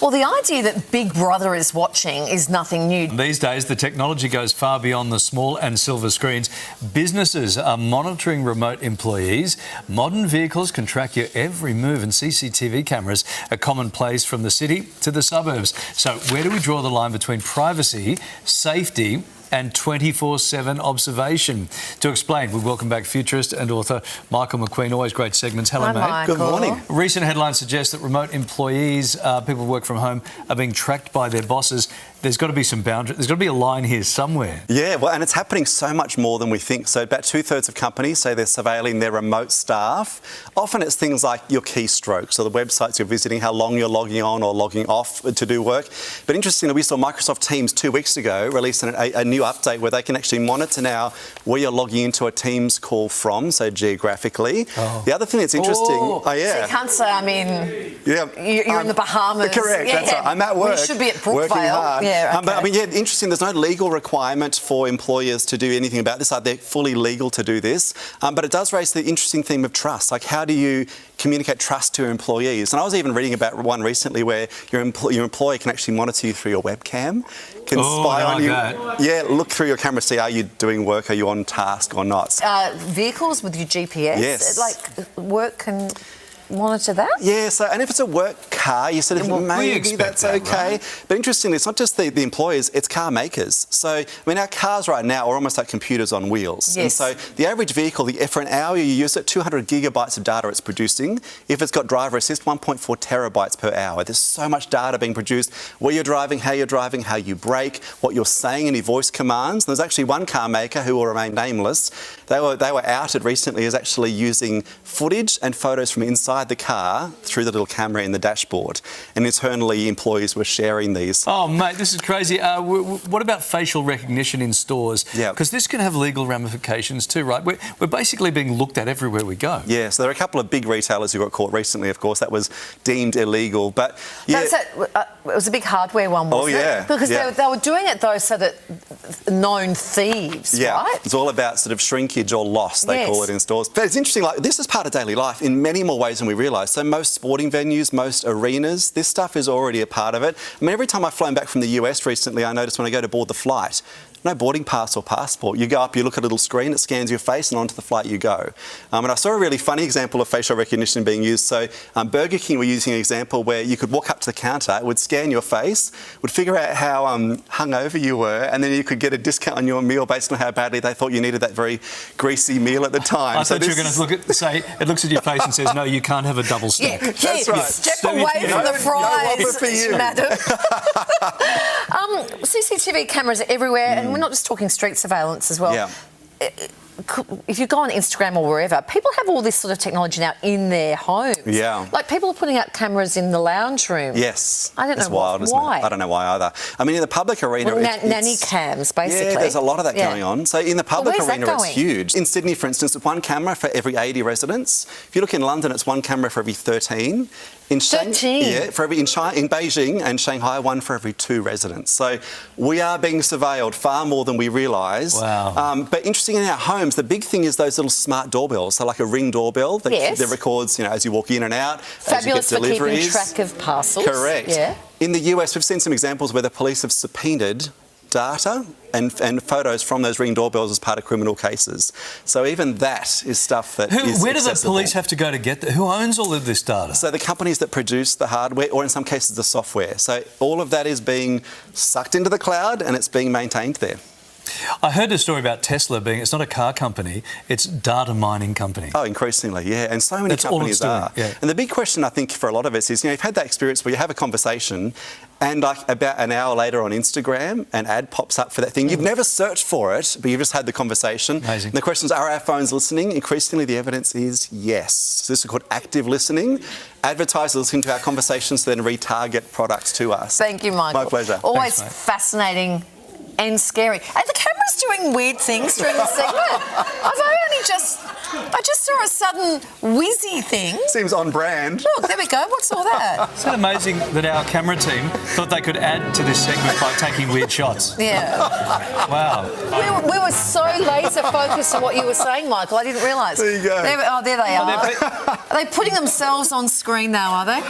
Well, the idea that Big Brother is watching is nothing new. These days, the technology goes far beyond the small and silver screens. Businesses are monitoring remote employees. Modern vehicles can track your every move, and CCTV cameras are commonplace from the city to the suburbs. So where do we draw the line between privacy, safety and 24/7 observation? To explain, we welcome back futurist and author Michael McQueen. Always great segments. Hello, Hi, mate. Michael. Good morning. Recent headlines suggest that remote employees, people who work from home, are being tracked by their bosses. There's got to be some boundary. There's got to be a line here somewhere. Yeah, well, and it's happening so much more than we think. So about 2/3 of companies say they're surveilling their remote staff. Often it's things like your keystrokes or the websites you're visiting, how long you're logging on or logging off to do work. But interestingly, we saw Microsoft Teams 2 weeks ago releasing a new update where they can actually monitor now where you're logging into a Teams call from, so geographically. Oh. The other thing that's interesting... So you can't say, I mean, you're in the Bahamas. Correct, that's right. I'm at work. We should be at Brookvale. Working hard. Yeah, okay. But I mean, yeah, interesting. There's no legal requirement for employers to do anything about this. Like, they're fully legal to do this. But it does raise the interesting theme of trust. Like, how do you communicate trust to your employees? And I was even reading about one recently where your employer can actually monitor you through your webcam, can spy on you. That. Yeah, look through your camera, see are you doing work, are you on task or not. Vehicles with your GPS, Yes. like work can monitor that? Yeah, so, and if it's a work car, you sort of maybe that's that, okay. right? But interestingly, it's not just the employers, it's car makers. So, I mean, our cars right now are almost like computers on wheels. Yes. And so the average vehicle, for an hour you use it, 200 gigabytes of data it's producing. If it's got driver assist, 1.4 terabytes per hour. There's so much data being produced. Where you're driving, how you brake, what you're saying, any voice commands. And there's actually one car maker who will remain nameless. They were outed recently as actually using footage and photos from inside the car through the little camera in the dashboard, and internally employees were sharing these. Oh, mate, this is crazy. What about facial recognition in stores? Yeah. Because this can have legal ramifications too, right? We're basically being looked at everywhere we go. Yeah, so there are a couple of big retailers who got caught recently, of course. That was deemed illegal, but... Yeah. It was a big hardware one, wasn't it? Because they were doing it, though, so that known thieves, right? It's all about sort of shrinkage or loss, they call it in stores. But it's interesting, like, this is part of daily life in many more ways than we realise. So most sporting venues, most arenas, this stuff is already a part of it. I mean, every time I've flown back from the US recently, I noticed when I go to board the flight, no boarding pass or passport. You go up, you look at a little screen, it scans your face, and onto the flight you go. And I saw a really funny example of facial recognition being used. So Burger King were using an example where you could walk up to the counter, it would scan your face, would figure out how hungover you were, and then you could get a discount on your meal based on how badly they thought you needed that very greasy meal at the time. I thought you were going to say, it looks at your face and says, no, you can't have a double stack. Yeah, that's right. Step away from the fries, madam. CCTV cameras are everywhere, and we're not just talking street surveillance as well. Yeah. If you go on Instagram or wherever, people have all this sort of technology now in their homes. Yeah. Like people are putting up cameras in the lounge room. Yes. I don't know wild, why. Isn't it? I don't know why either. I mean, in the public arena... Well, nanny cams, basically. Yeah, there's a lot of that going on. So in the public arena, it's huge. In Sydney, for instance, it's one camera for every 80 residents. If you look in London, it's one camera for every 13. In 13? Yeah, in Beijing and Shanghai, one for every 2 residents. So we are being surveilled far more than we realise. Wow. But interesting, in our homes, the big thing is those little smart doorbells. So like a Ring doorbell that records, as you walk in and out, fabulous as you get deliveries. For keeping track of parcels. Correct. Yeah. In the US, we've seen some examples where the police have subpoenaed data and photos from those Ring doorbells as part of criminal cases. So even that is stuff that is Where do the accessible. police have to go to get that? Who owns all of this data? So the companies that produce the hardware, or in some cases the software. So all of that is being sucked into the cloud and it's being maintained there. I heard a story about Tesla being, it's not a car company, it's a data mining company. Oh, increasingly, yeah. And so many companies are. Yeah. And the big question, I think, for a lot of us is, you've had that experience where you have a conversation and like about an hour later on Instagram, an ad pops up for that thing. You've never searched for it, but you've just had the conversation. Amazing. And the question is, are our phones listening? Increasingly, the evidence is yes. So this is called active listening. Advertisers listen to our conversations to then retarget products to us. Thank you, Michael. My pleasure. Always Thanks, mate. fascinating and scary. And the camera's doing weird things during the segment. I just saw a sudden whizzy thing. Seems on brand. Look, there we go. What's all that? Isn't it amazing that our camera team thought they could add to this segment by taking weird shots? Yeah. Wow. We were so laser focused on what you were saying, Michael. I didn't realise. There you go. There they are. Are they putting themselves on screen now, are they?